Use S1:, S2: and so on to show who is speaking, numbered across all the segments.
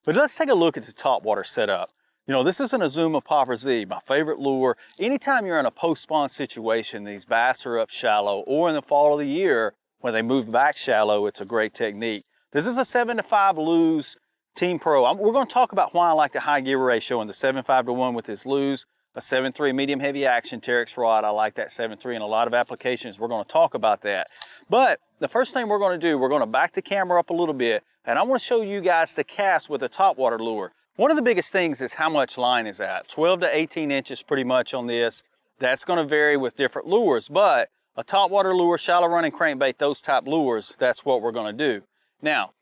S1: But let's take a look at the topwater setup. You know, this is an Azuma Popper Z, my favorite lure. Anytime you're in a post-spawn situation, these bass are up shallow, or in the fall of the year, when they move back shallow, it's a great technique. This is a 7-to-5 lose Team Pro. We're going to talk about why I like the high gear ratio and the 7.5-to-1 with this lose. A 7.3 medium heavy action Terex rod. I like that 7.3 in a lot of applications. We're going to talk about that. But the first thing we're going to do, we're going to back the camera up a little bit, and I want to show you guys the cast with a topwater lure. One of the biggest things is how much line is at. 12 to 18 inches pretty much on this. That's going to vary with different lures, but a topwater lure, shallow running crankbait, those type lures, that's what we're going to do. Now,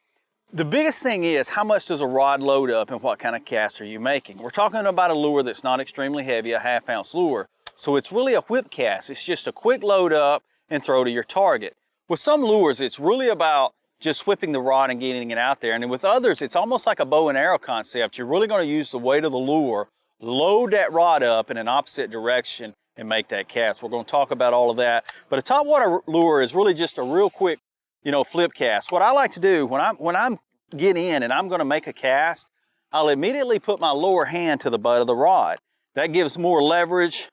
S1: the biggest thing is how much does a rod load up and what kind of cast are you making? We're talking about a lure that's not extremely heavy, a 1/2 ounce lure. So it's really a whip cast. It's just a quick load up and throw to your target. With some lures, it's really about just whipping the rod and getting it out there. And with others, it's almost like a bow and arrow concept. You're really going to use the weight of the lure, load that rod up in an opposite direction and make that cast. We're going to talk about all of that. But a topwater lure is really just a real quick, you know, flip cast. What I like to do when I'm get in and I'm going to make a cast, I'll immediately put my lower hand to the butt of the rod. That gives more leverage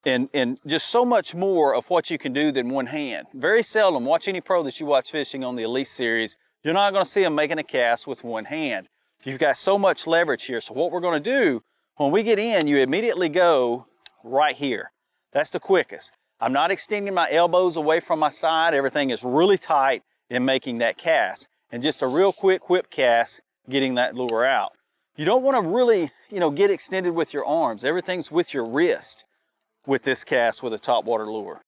S1: and just so much more of what you can do than one hand. Very seldom, watch any pro that you watch fishing on the Elite Series, you're not going to see them making a cast with one hand. You've got so much leverage here. So what we're going to do, when we get in, you immediately go right here. That's the quickest. I'm not extending my elbows away from my side. Everything is really tight in making that cast. And just a real quick whip cast, getting that lure out. You don't want to really, you know, get extended with your arms. Everything's with your wrist with this cast with a topwater lure.